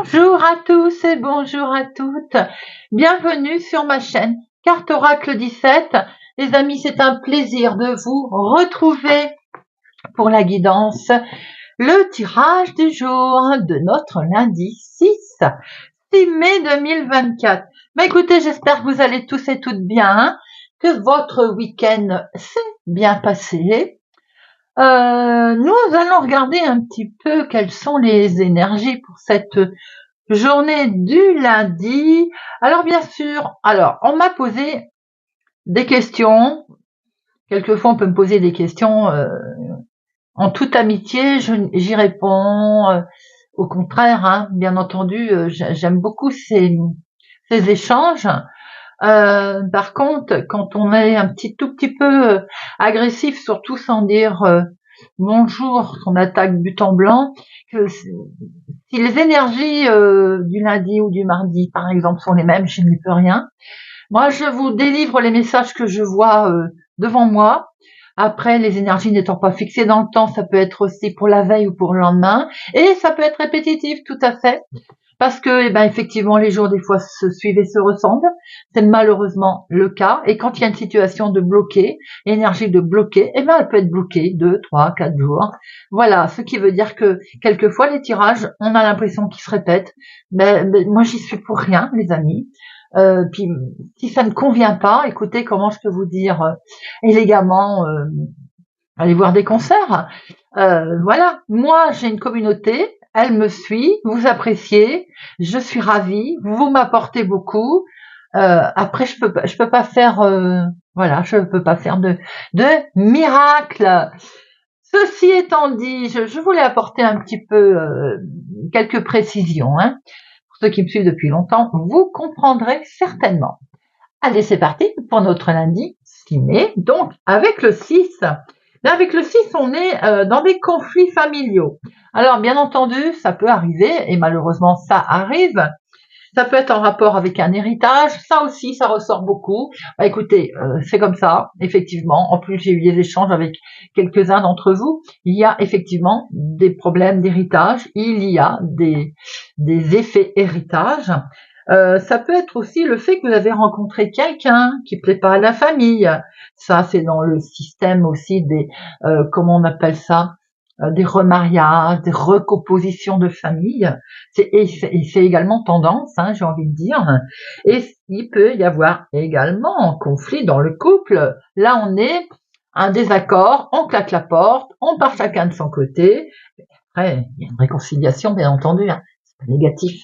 Bonjour à tous et bonjour à toutes. Bienvenue sur ma chaîne Carte Oracle 17. Les amis, c'est un plaisir de vous retrouver pour la guidance. Le tirage du jour de notre lundi 6 mai 2024. Écoutez, j'espère que vous allez tous et toutes bien, que votre week-end s'est bien passé. Nous allons regarder un petit peu quelles sont les énergies pour cette journée du lundi. Alors bien sûr, on m'a posé des questions. Quelquefois on peut me poser des questions en toute amitié, j'y réponds. Au contraire, bien entendu, j'aime beaucoup ces échanges. Par contre, quand on est tout petit peu agressif, surtout sans dire bonjour, qu'on attaque but en blanc, que si les énergies du lundi ou du mardi, par exemple, sont les mêmes, je n'y peux rien. Moi, je vous délivre les messages que je vois devant moi. Après, les énergies n'étant pas fixées dans le temps, ça peut être aussi pour la veille ou pour le lendemain. Et ça peut être répétitif, tout à fait. Parce que, effectivement, les jours, des fois, se suivent et se ressemblent. C'est malheureusement le cas. Et quand il y a une situation de bloqué, énergie de bloqué, elle peut être bloquée 2, 3, 4 jours. Voilà. Ce qui veut dire que, quelquefois, les tirages, on a l'impression qu'ils se répètent. Mais moi, j'y suis pour rien, les amis. Puis, si ça ne convient pas, écoutez, comment je peux vous dire élégamment, allez voir des concerts. Voilà. Moi, j'ai une communauté. Elle me suit, vous appréciez, je suis ravie, vous m'apportez beaucoup. Après, je peux pas faire, je peux pas faire de miracle. Ceci étant dit, je voulais apporter un petit peu quelques précisions. Pour ceux qui me suivent depuis longtemps, vous comprendrez certainement. Allez, c'est parti pour notre lundi 6 mai. Donc, avec le 6. Là, avec le 6, on est dans des conflits familiaux. Alors, bien entendu, ça peut arriver, et malheureusement, ça arrive. Ça peut être en rapport avec un héritage. Ça aussi, ça ressort beaucoup. Écoutez, c'est comme ça, effectivement. En plus, j'ai eu des échanges avec quelques-uns d'entre vous. Il y a effectivement des problèmes d'héritage. Il y a des effets héritage. Ça peut être aussi le fait que vous avez rencontré quelqu'un qui plaît pas à la famille. Ça, c'est dans le système aussi des, comment on appelle ça, des remariages, des recompositions de famille. C'est également tendance, j'ai envie de dire. Et il peut y avoir également un conflit dans le couple. Là, on est un désaccord, on claque la porte, on part chacun de son côté. Après, il y a une réconciliation, bien entendu. C'est pas négatif.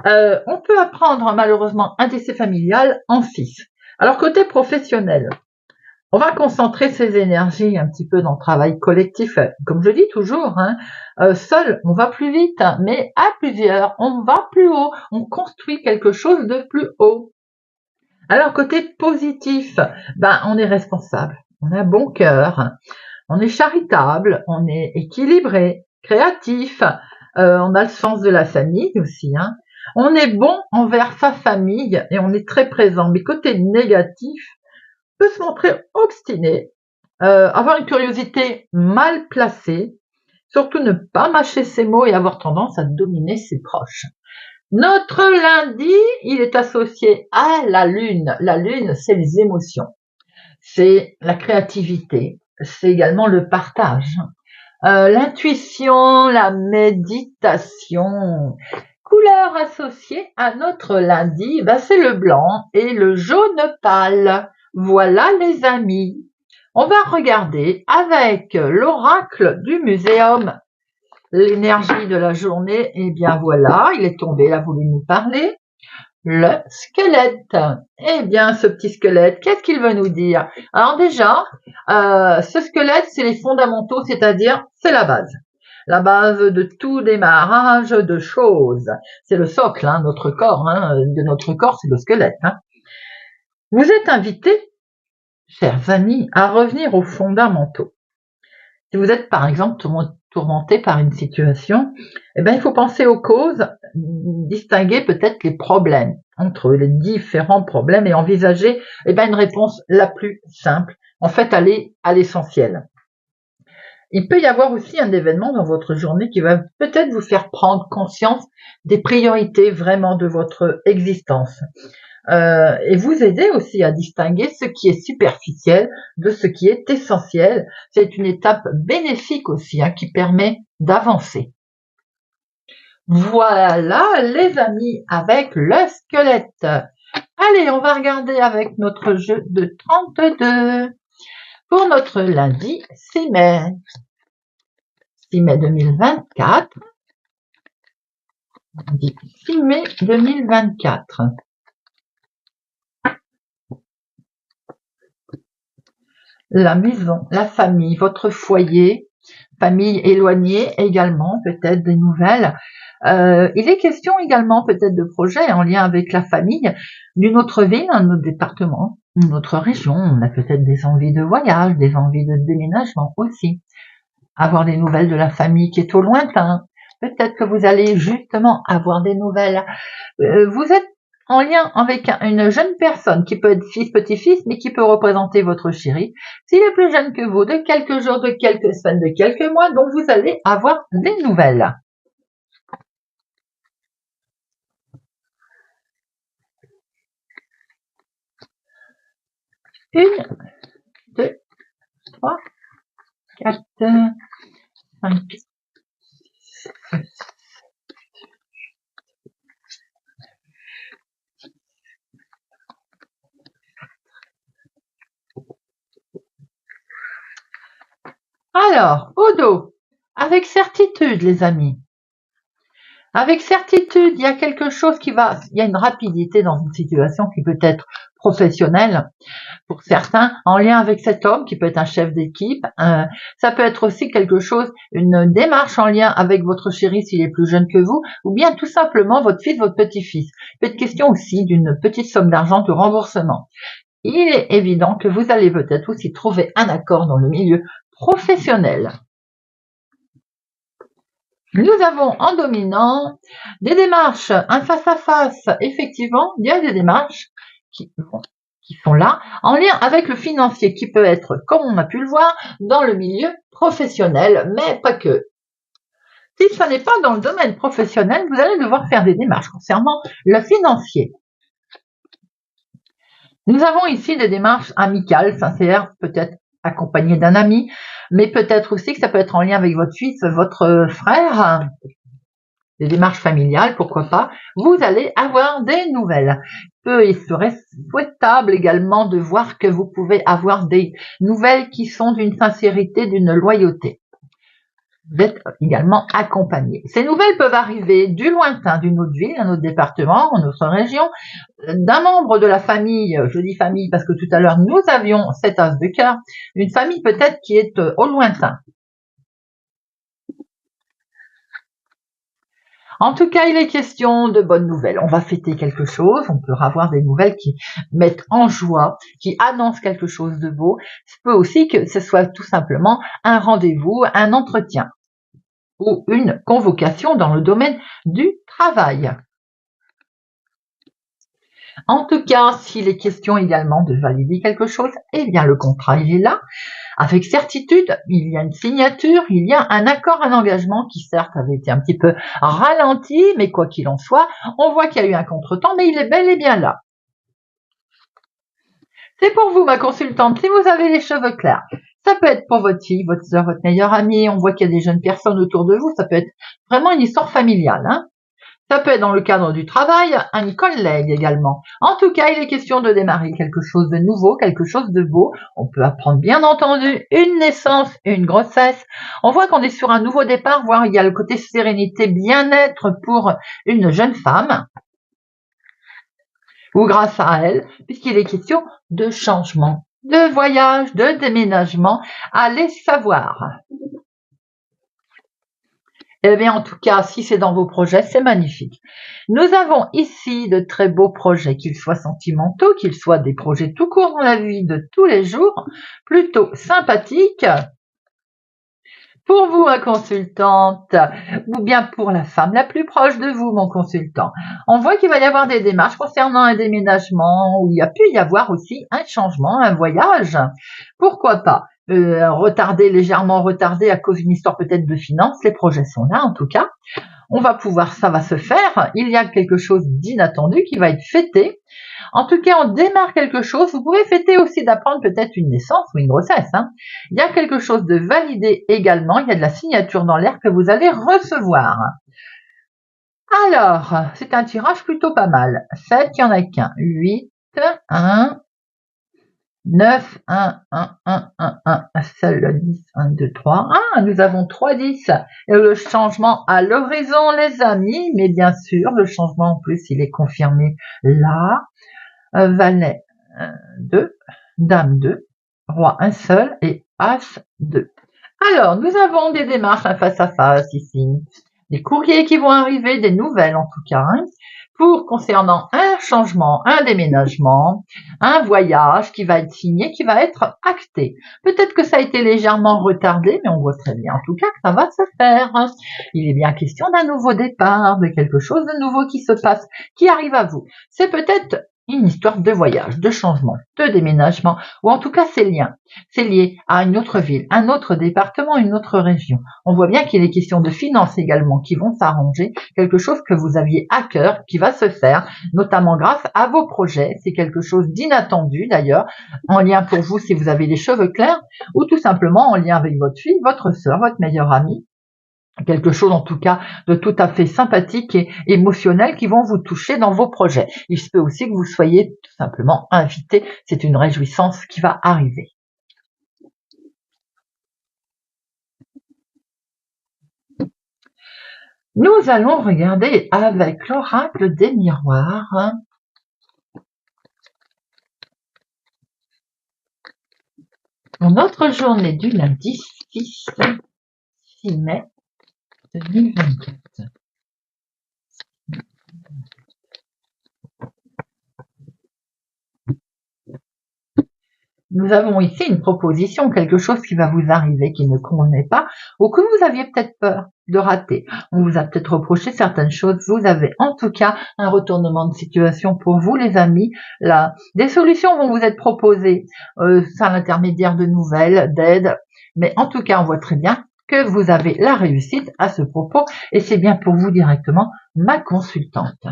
On peut apprendre malheureusement un décès familial en fils. Alors côté professionnel, on va concentrer ses énergies un petit peu dans le travail collectif. Comme je dis toujours, seul on va plus vite, mais à plusieurs on va plus haut, on construit quelque chose de plus haut. Alors côté positif, on est responsable, on a un bon cœur, on est charitable, on est équilibré, créatif, on a le sens de la famille aussi, On est bon envers sa famille et on est très présent. Mais côté négatif, peut se montrer obstiné, avoir une curiosité mal placée, surtout ne pas mâcher ses mots et avoir tendance à dominer ses proches. Notre lundi, il est associé à la lune. La lune, c'est les émotions, c'est la créativité, c'est également le partage, l'intuition, la méditation. Couleur associée à notre lundi, c'est le blanc et le jaune pâle. Voilà les amis. On va regarder avec l'oracle du muséum l'énergie de la journée. Et bien voilà, il est tombé, il a voulu nous parler. Le squelette. Eh bien, ce petit squelette, qu'est-ce qu'il veut nous dire? Alors déjà, ce squelette, c'est les fondamentaux, c'est-à-dire, c'est la base. La base de tout démarrage de choses. C'est le socle, notre corps, de notre corps, c'est le squelette. Vous êtes invités, chers amis, à revenir aux fondamentaux. Si vous êtes, par exemple, tourmenté par une situation, il faut penser aux causes, distinguer peut-être les problèmes entre les différents problèmes et envisager, une réponse la plus simple. En fait, aller à l'essentiel. Il peut y avoir aussi un événement dans votre journée qui va peut-être vous faire prendre conscience des priorités vraiment de votre existence. Et vous aider aussi à distinguer ce qui est superficiel de ce qui est essentiel. C'est une étape bénéfique aussi qui permet d'avancer. Voilà les amis avec le squelette. Allez, on va regarder avec notre jeu de 32 pour notre lundi 6 mai. 6 mai 2024. 6 mai 2024. La maison, la famille, votre foyer, famille éloignée également, peut-être des nouvelles. Il est question également peut-être de projets en lien avec la famille d'une autre ville, un autre département, une autre région. On a peut-être des envies de voyage, des envies de déménagement aussi. Avoir des nouvelles de la famille qui est au lointain. Peut-être que vous allez justement avoir des nouvelles. Vous êtes en lien avec une jeune personne qui peut être fils, petit-fils, mais qui peut représenter votre chéri. S'il est plus jeune que vous, de quelques jours, de quelques semaines, de quelques mois, donc vous allez avoir des nouvelles. Une, deux, trois, quatre, cinq, six, Alors, au dos, avec certitude, les amis. Avec certitude, il y a quelque chose il y a une rapidité dans une situation qui peut être professionnelle pour certains, en lien avec cet homme qui peut être un chef d'équipe. Ça peut être aussi quelque chose, une démarche en lien avec votre chéri s'il est plus jeune que vous, ou bien tout simplement votre fils, votre petit-fils. Il peut être question aussi d'une petite somme d'argent de remboursement. Il est évident que vous allez peut-être aussi trouver un accord dans le milieu professionnel. Nous avons en dominant des démarches, un face-à-face. Effectivement, il y a des démarches qui sont là, en lien avec le financier, qui peut être, comme on a pu le voir, dans le milieu professionnel, mais pas que. Si ce n'est pas dans le domaine professionnel, vous allez devoir faire des démarches concernant le financier. Nous avons ici des démarches amicales, sincères, peut-être accompagnées d'un ami, mais peut-être aussi que ça peut être en lien avec votre fils, votre frère, des démarches familiales, pourquoi pas. Vous allez avoir des nouvelles. Il serait souhaitable également de voir que vous pouvez avoir des nouvelles qui sont d'une sincérité, d'une loyauté. Vous êtes également accompagné. Ces nouvelles peuvent arriver du lointain, d'une autre ville, d'un autre département, d'une autre région, d'un membre de la famille. Je dis famille parce que tout à l'heure nous avions cet as de cœur. Une famille peut-être qui est au lointain. En tout cas, il est question de bonnes nouvelles. On va fêter quelque chose, on peut avoir des nouvelles qui mettent en joie, qui annoncent quelque chose de beau. Il peut aussi que ce soit tout simplement un rendez-vous, un entretien ou une convocation dans le domaine du travail. En tout cas, s'il est question également de valider quelque chose, eh bien le contrat il est là. Avec certitude, il y a une signature, il y a un accord, un engagement qui certes avait été un petit peu ralenti, mais quoi qu'il en soit, on voit qu'il y a eu un contretemps, mais il est bel et bien là. C'est pour vous, ma consultante, si vous avez les cheveux clairs. Ça peut être pour votre fille, votre soeur, votre meilleure amie, on voit qu'il y a des jeunes personnes autour de vous, ça peut être vraiment une histoire familiale. Ça peut être dans le cadre du travail, un collègue également. En tout cas, il est question de démarrer quelque chose de nouveau, quelque chose de beau. On peut apprendre bien entendu une naissance, une grossesse. On voit qu'on est sur un nouveau départ, voire il y a le côté sérénité, bien-être pour une jeune femme. Ou grâce à elle, puisqu'il est question de changement, de voyage, de déménagement. Allez savoir. Eh bien, en tout cas, si c'est dans vos projets, c'est magnifique. Nous avons ici de très beaux projets, qu'ils soient sentimentaux, qu'ils soient des projets tout court dans la vie de tous les jours, plutôt sympathiques. Pour vous, ma consultante, ou bien pour la femme la plus proche de vous, mon consultant. On voit qu'il va y avoir des démarches concernant un déménagement, où il y a pu y avoir aussi un changement, un voyage. Pourquoi pas? retardé, légèrement retardé à cause d'une histoire peut-être de finances. Les projets sont là en tout cas. Ça va se faire. Il y a quelque chose d'inattendu qui va être fêté. En tout cas, on démarre quelque chose. Vous pouvez fêter aussi d'apprendre peut-être une naissance ou une grossesse. Il y a quelque chose de validé également. Il y a de la signature dans l'air que vous allez recevoir. Alors, c'est un tirage plutôt pas mal. 7, il n'y en a qu'un. 8, 1, 9, 1, 1, 1, 1, 1, seul 10, 1, 2, 3. Ah, nous avons 3 10. Et le changement à l'horizon, les amis. Mais bien sûr, le changement en plus, il est confirmé là. Valet 2, Dame 2, Roi 1 seul et As 2. Alors, nous avons des démarches face à face ici. Des courriers qui vont arriver, des nouvelles en tout cas, concernant un changement, un déménagement, un voyage qui va être signé, qui va être acté. Peut-être que ça a été légèrement retardé, mais on voit très bien en tout cas que ça va se faire. Il est bien question d'un nouveau départ, de quelque chose de nouveau qui se passe, qui arrive à vous. C'est peut-être une histoire de voyage, de changement, de déménagement, ou en tout cas c'est lié à une autre ville, un autre département, une autre région. On voit bien qu'il est question de finances également qui vont s'arranger, quelque chose que vous aviez à cœur, qui va se faire, notamment grâce à vos projets. C'est quelque chose d'inattendu d'ailleurs, en lien pour vous si vous avez les cheveux clairs, ou tout simplement en lien avec votre fille, votre sœur, votre meilleure amie. Quelque chose en tout cas de tout à fait sympathique et émotionnel qui vont vous toucher dans vos projets. Il se peut aussi que vous soyez tout simplement invité, c'est une réjouissance qui va arriver. Nous allons regarder avec l'oracle des miroirs pour notre journée du lundi 6 mai 2024. Nous avons ici une proposition, quelque chose qui va vous arriver, qui ne convenait pas, ou que vous aviez peut-être peur de rater. On vous a peut-être reproché certaines choses. Vous avez en tout cas un retournement de situation pour vous, les amis. Là, des solutions vont vous être proposées par l'intermédiaire de nouvelles, d'aides. Mais en tout cas, on voit très bien que vous avez la réussite à ce propos. Et c'est bien pour vous directement, ma consultante.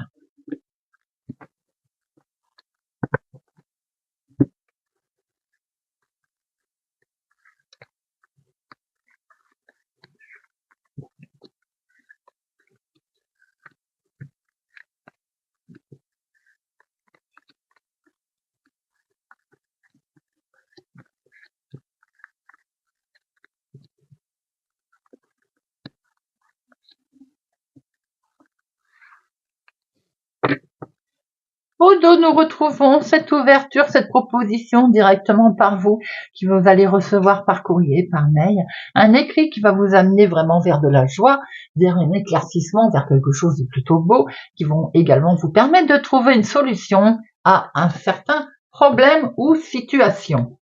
Odo, nous retrouvons cette ouverture, cette proposition directement par vous, qui vous allez recevoir par courrier, par mail, un écrit qui va vous amener vraiment vers de la joie, vers un éclaircissement, vers quelque chose de plutôt beau, qui vont également vous permettre de trouver une solution à un certain problème ou situation.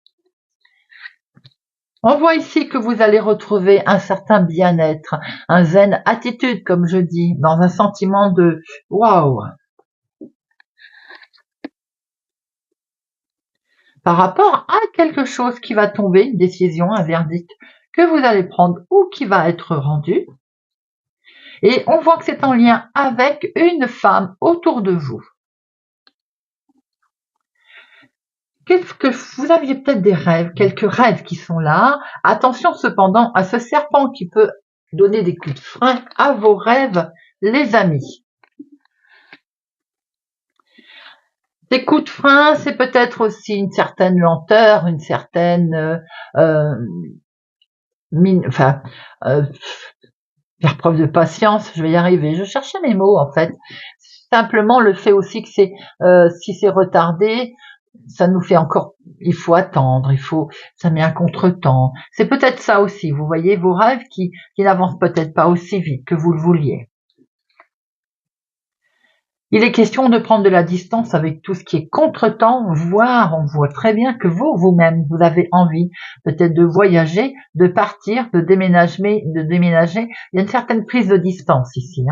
On voit ici que vous allez retrouver un certain bien-être, un zen attitude, comme je dis, dans un sentiment de waouh. Par rapport à quelque chose qui va tomber, une décision, un verdict que vous allez prendre ou qui va être rendu. Et on voit que c'est en lien avec une femme autour de vous. Qu'est-ce que vous aviez peut-être des rêves, quelques rêves qui sont là. Attention cependant à ce serpent qui peut donner des coups de frein à vos rêves, les amis. Des coups de frein, c'est peut-être aussi une certaine lenteur, une certaine faire preuve de patience, je vais y arriver. Je cherchais mes mots en fait. Simplement le fait aussi que si c'est retardé, ça nous fait encore, il faut attendre, ça met un contretemps. C'est peut-être ça aussi, vous voyez, vos rêves qui n'avancent peut-être pas aussi vite que vous le vouliez. Il est question de prendre de la distance avec tout ce qui est contretemps, voire on voit très bien que vous-même, vous avez envie peut-être de voyager, de partir, de déménager. Il y a une certaine prise de distance ici.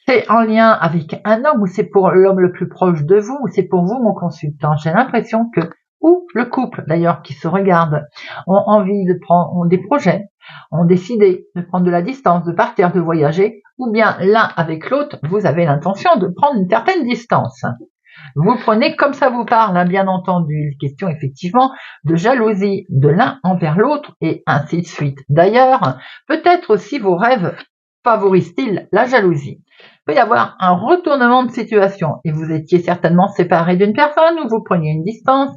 C'est en lien avec un homme ou c'est pour l'homme le plus proche de vous ou c'est pour vous, mon consultant. J'ai l'impression que ou le couple d'ailleurs qui se regarde ont envie de prendre, ont des projets, ont décidé de prendre de la distance, de partir, de voyager, ou bien l'un avec l'autre, vous avez l'intention de prendre une certaine distance. Vous prenez comme ça vous parle, hein, bien entendu. Question effectivement de jalousie de l'un envers l'autre et ainsi de suite. D'ailleurs, peut-être aussi vos rêves favorisent-ils la jalousie. Il peut y avoir un retournement de situation et vous étiez certainement séparé d'une personne ou vous preniez une distance.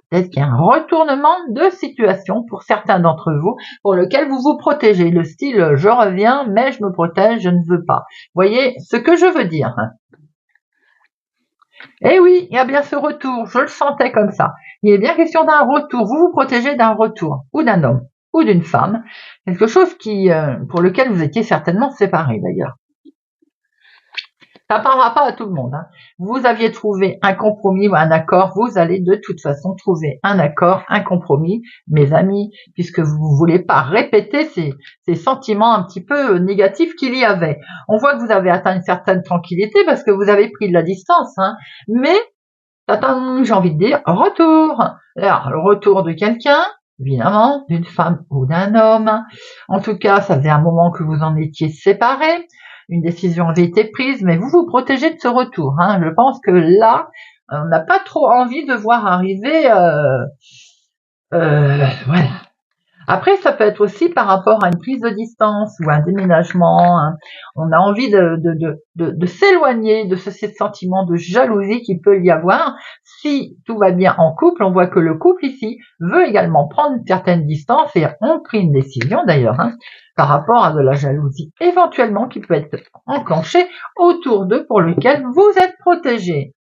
Peut-être qu'il y a un retournement de situation pour certains d'entre vous pour lequel vous vous protégez. Le style je reviens mais je me protège, je ne veux pas. Voyez ce que je veux dire. Eh oui, il y a bien ce retour, je le sentais comme ça. Il est bien question d'un retour, vous vous protégez d'un retour, ou d'un homme, ou d'une femme, quelque chose pour lequel vous étiez certainement séparés d'ailleurs. Ça ne parlera pas à tout le monde. Hein. Vous aviez trouvé un compromis ou un accord, vous allez de toute façon trouver un accord, un compromis, mes amis, puisque vous ne voulez pas répéter ces sentiments un petit peu négatifs qu'il y avait. On voit que vous avez atteint une certaine tranquillité parce que vous avez pris de la distance, hein, mais j'ai envie de dire retour. Alors, le retour de quelqu'un, évidemment, d'une femme ou d'un homme. En tout cas, ça faisait un moment que vous en étiez séparés. Une décision avait été prise, mais vous vous protégez de ce retour. Hein. Je pense que là, on n'a pas trop envie de voir arriver. Voilà. Après, ça peut être aussi par rapport à une prise de distance ou un déménagement. Hein. On a envie de s'éloigner de ce sentiment de jalousie qu'il peut y avoir. Si tout va bien en couple, on voit que le couple ici veut également prendre une certaine distance et ont pris une décision d'ailleurs par rapport à de la jalousie éventuellement qui peut être enclenchée autour d'eux pour lequel vous êtes protégé.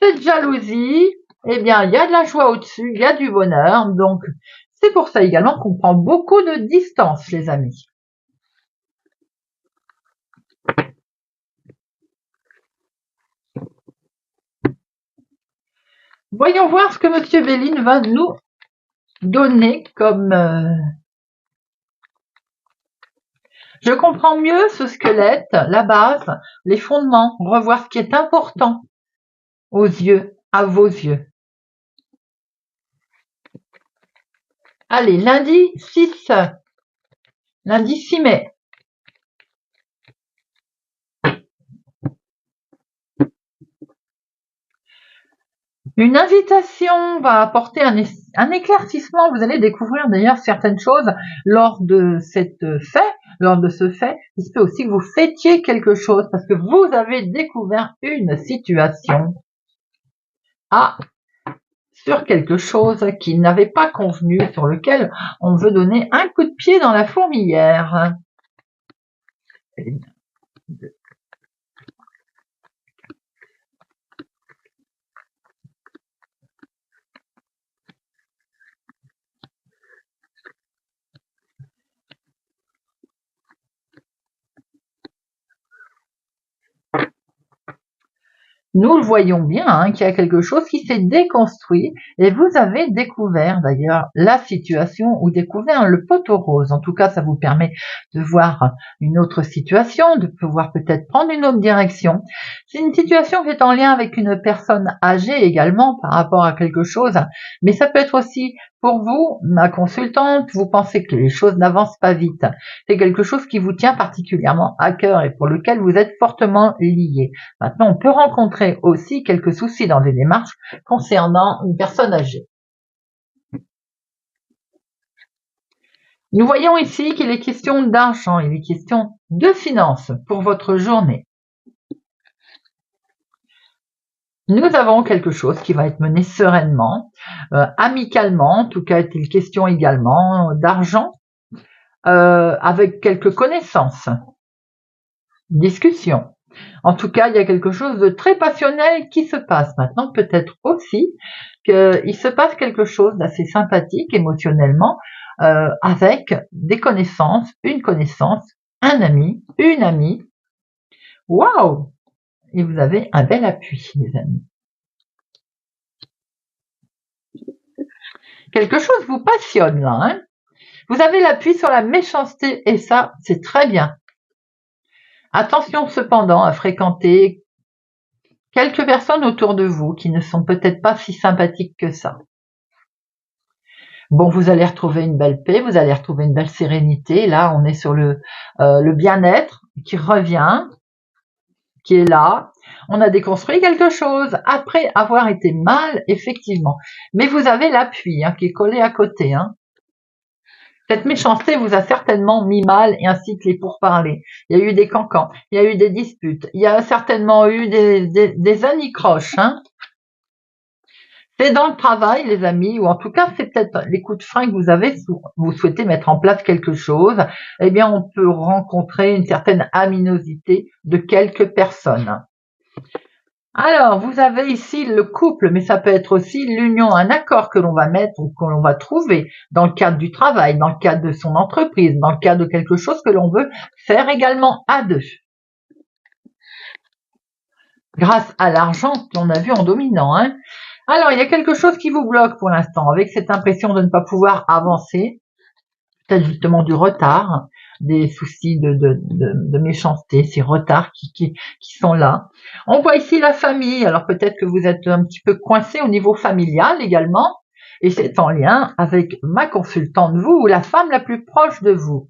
Cette jalousie, eh bien, il y a de la joie au-dessus, il y a du bonheur, donc c'est pour ça également qu'on prend beaucoup de distance, les amis. Voyons voir ce que Monsieur Béline va nous donner comme... Je comprends mieux ce squelette, la base, les fondements, revoir ce qui est important aux yeux, à vos yeux. Allez, lundi 6 mai. Une invitation va apporter un éclaircissement. Vous allez découvrir d'ailleurs certaines choses lors de ce fait. Il se peut aussi que vous fêtiez quelque chose parce que vous avez découvert une situation sur quelque chose qui n'avait pas convenu, sur lequel on veut donner un coup de pied dans la fourmilière. Nous le voyons bien qu'il y a quelque chose qui s'est déconstruit et vous avez découvert d'ailleurs la situation ou découvert le poteau rose. En tout cas, ça vous permet de voir une autre situation, de pouvoir peut-être prendre une autre direction. C'est une situation qui est en lien avec une personne âgée également par rapport à quelque chose, mais ça peut être aussi pour vous, ma consultante, vous pensez que les choses n'avancent pas vite. C'est quelque chose qui vous tient particulièrement à cœur et pour lequel vous êtes fortement lié. Maintenant, on peut rencontrer aussi quelques soucis dans des démarches concernant une personne âgée. Nous voyons ici qu'il est question d'argent, il est question de finances pour votre journée. Nous avons quelque chose qui va être mené sereinement, amicalement, en tout cas est-il question également d'argent, avec quelques connaissances, discussions. En tout cas, il y a quelque chose de très passionnel qui se passe. Maintenant, peut-être aussi qu'il se passe quelque chose d'assez sympathique émotionnellement avec des connaissances, une connaissance, un ami, une amie. Waouh! Et vous avez un bel appui, les amis. Quelque chose vous passionne là, hein? Vous avez l'appui sur la méchanceté et ça, c'est très bien. Attention cependant à fréquenter quelques personnes autour de vous qui ne sont peut-être pas si sympathiques que ça. Bon, vous allez retrouver une belle paix, vous allez retrouver une belle sérénité. Là, on est sur le bien-être qui revient, qui est là. On a déconstruit quelque chose après avoir été mal, effectivement. Mais vous avez l'appui qui est collé à côté. Cette méchanceté vous a certainement mis mal, et ainsi que les pourparlers. Il y a eu des cancans, il y a eu des disputes, il y a certainement eu des anicroches. C'est dans le travail, les amis, ou en tout cas, c'est peut-être les coups de frein que vous avez, vous souhaitez mettre en place quelque chose, eh bien, on peut rencontrer une certaine aminosité de quelques personnes. Alors, vous avez ici le couple, mais ça peut être aussi l'union, un accord que l'on va mettre ou que l'on va trouver dans le cadre du travail, dans le cadre de son entreprise, dans le cadre de quelque chose que l'on veut faire également à deux. Grâce à l'argent qu'on a vu en dominant. Alors, il y a quelque chose qui vous bloque pour l'instant, avec cette impression de ne pas pouvoir avancer, peut-être justement du retard, des soucis de méchanceté, ces retards qui sont là. On voit ici la famille, alors peut-être que vous êtes un petit peu coincé au niveau familial également, et c'est en lien avec ma consultante, vous, ou la femme la plus proche de vous.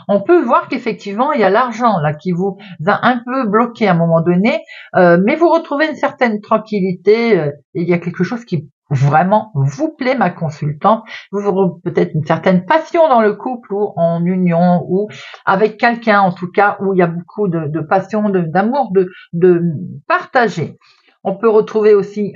On peut voir qu'effectivement, il y a l'argent là qui vous a un peu bloqué à un moment donné, mais vous retrouvez une certaine tranquillité, et il y a quelque chose qui vraiment vous plaît, ma consultante. Vous aurez peut-être une certaine passion dans le couple ou en union ou avec quelqu'un, en tout cas, où il y a beaucoup de passion, d'amour, de partager. On peut retrouver aussi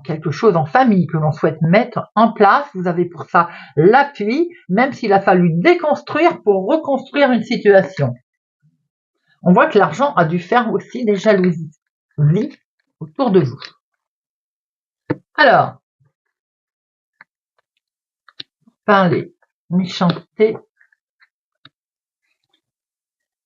quelque chose en famille que l'on souhaite mettre en place. Vous avez pour ça l'appui, même s'il a fallu déconstruire pour reconstruire une situation. On voit que l'argent a dû faire aussi des jalousies autour de vous. Alors, parler, méchanceté.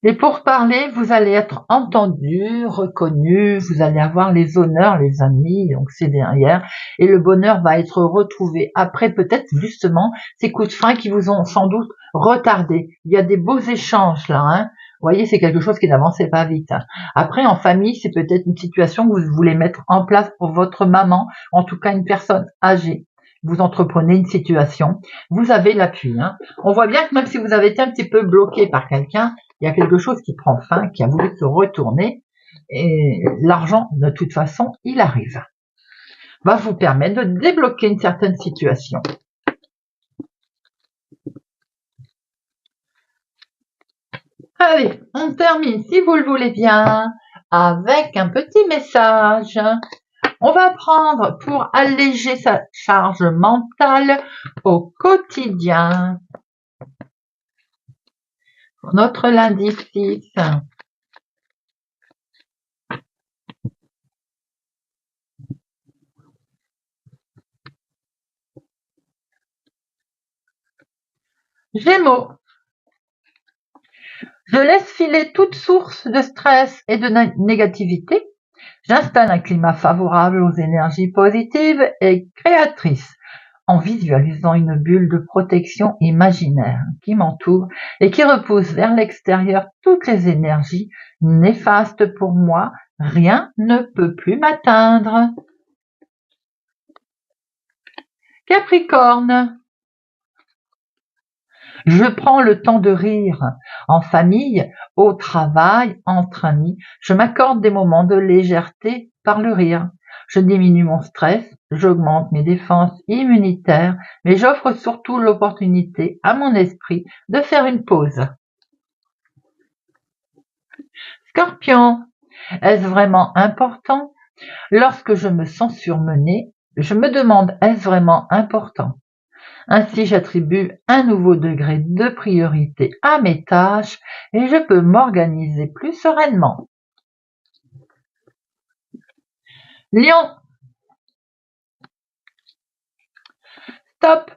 Et pour parler, vous allez être entendu, reconnu, vous allez avoir les honneurs, les amis, donc c'est derrière, et le bonheur va être retrouvé après peut-être justement ces coups de frein qui vous ont sans doute retardé. Il y a des beaux échanges là, Vous voyez, c'est quelque chose qui n'avançait pas vite. Après, en famille, c'est peut-être une situation que vous voulez mettre en place pour votre maman, en tout cas une personne âgée. Vous entreprenez une situation, vous avez l'appui. On voit bien que même si vous avez été un petit peu bloqué par quelqu'un, il y a quelque chose qui prend fin, qui a voulu se retourner, et l'argent, de toute façon, il arrive. Va vous permettre de débloquer une certaine situation. Allez, on termine, si vous le voulez bien, avec un petit message. On va prendre pour alléger sa charge mentale au quotidien. Notre lundi 6. Gémeaux. Je laisse filer toute source de stress et de négativité. J'installe un climat favorable aux énergies positives et créatrices en visualisant une bulle de protection imaginaire qui m'entoure et qui repousse vers l'extérieur toutes les énergies néfastes pour moi. Rien ne peut plus m'atteindre. Capricorne. Je prends le temps de rire. En famille, au travail, entre amis, je m'accorde des moments de légèreté par le rire. Je diminue mon stress, j'augmente mes défenses immunitaires, mais j'offre surtout l'opportunité à mon esprit de faire une pause. Scorpion. Est-ce vraiment important? Lorsque je me sens surmenée, je me demande est-ce vraiment important? Ainsi, j'attribue un nouveau degré de priorité à mes tâches et je peux m'organiser plus sereinement. Lion. Stop.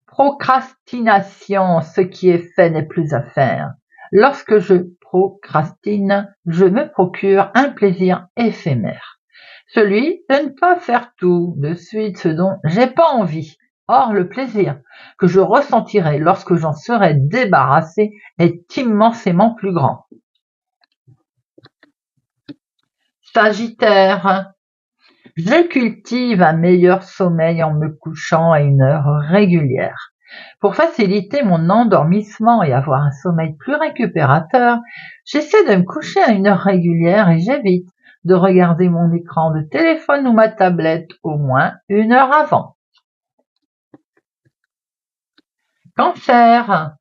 Procrastination, ce qui est fait n'est plus à faire. Lorsque je procrastine, je me procure un plaisir éphémère. Celui de ne pas faire tout de suite ce dont j'ai pas envie. Or, le plaisir que je ressentirai lorsque j'en serai débarrassé est immensément plus grand. Sagittaire. Je cultive un meilleur sommeil en me couchant à une heure régulière. Pour faciliter mon endormissement et avoir un sommeil plus récupérateur, j'essaie de me coucher à une heure régulière et j'évite de regarder mon écran de téléphone ou ma tablette au moins une heure avant. Cancer.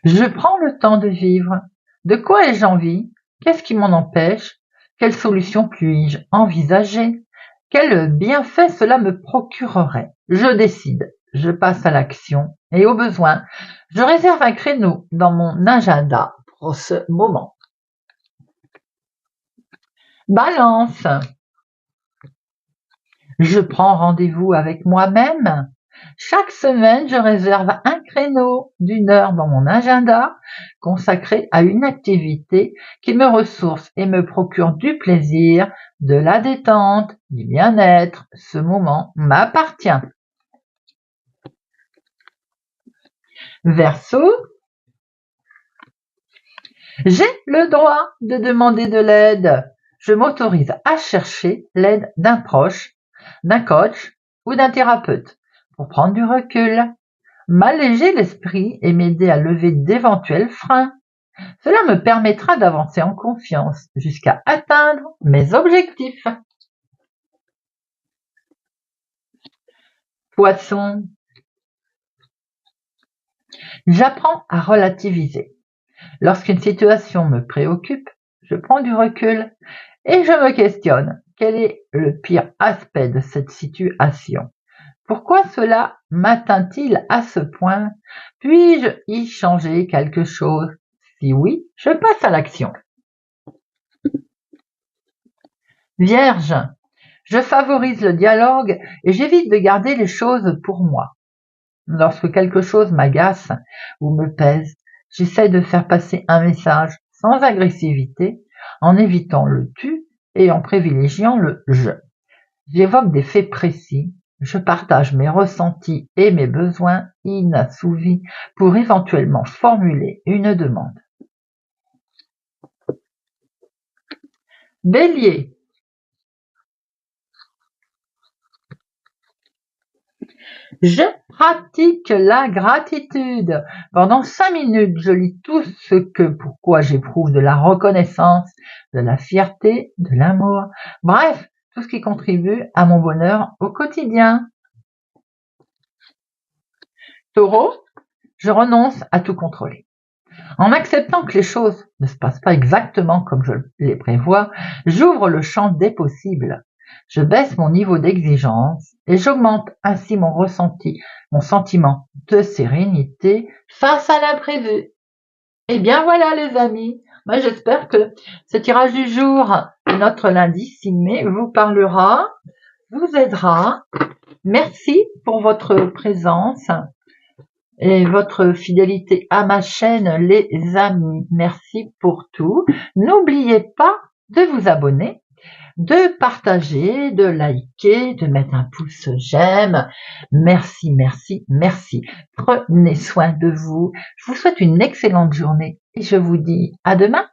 Je prends le temps de vivre. De quoi ai-je envie? Qu'est-ce qui m'en empêche? Quelle solution puis-je envisager? Quel bienfait cela me procurerait? Je décide, je passe à l'action et au besoin, je réserve un créneau dans mon agenda pour ce moment. Balance. Je prends rendez-vous avec moi-même. Chaque semaine, je réserve un créneau d'une heure dans mon agenda consacré à une activité qui me ressource et me procure du plaisir, de la détente, du bien-être. Ce moment m'appartient. Verseau. J'ai le droit de demander de l'aide. Je m'autorise à chercher l'aide d'un proche, d'un coach ou d'un thérapeute pour prendre du recul, m'alléger l'esprit et m'aider à lever d'éventuels freins. Cela me permettra d'avancer en confiance jusqu'à atteindre mes objectifs. Poisson. J'apprends à relativiser. Lorsqu'une situation me préoccupe, je prends du recul et je me questionne. Quel est le pire aspect de cette situation? Pourquoi cela m'atteint-il à ce point? Puis-je y changer quelque chose? Si oui, je passe à l'action. Vierge. Je favorise le dialogue et j'évite de garder les choses pour moi. Lorsque quelque chose m'agace ou me pèse, j'essaie de faire passer un message sans agressivité, en évitant le tu et en privilégiant le je. J'évoque des faits précis, je partage mes ressentis et mes besoins inassouvis pour éventuellement formuler une demande. Bélier. Je pratique la gratitude. Pendant 5 minutes, je lis tout ce pourquoi j'éprouve de la reconnaissance, de la fierté, de l'amour. Bref, tout ce qui contribue à mon bonheur au quotidien. Taureau, je renonce à tout contrôler. En acceptant que les choses ne se passent pas exactement comme je les prévois, j'ouvre le champ des possibles. Je baisse mon niveau d'exigence et j'augmente ainsi mon ressenti, mon sentiment de sérénité face à l'imprévu. Eh bien voilà les amis, moi j'espère que ce tirage du jour, notre lundi 6 mai, vous parlera, vous aidera. Merci pour votre présence et votre fidélité à ma chaîne les amis. Merci pour tout. N'oubliez pas de vous abonner, de partager, de liker, de mettre un pouce j'aime. Merci, merci, merci. Prenez soin de vous. Je vous souhaite une excellente journée et je vous dis à demain.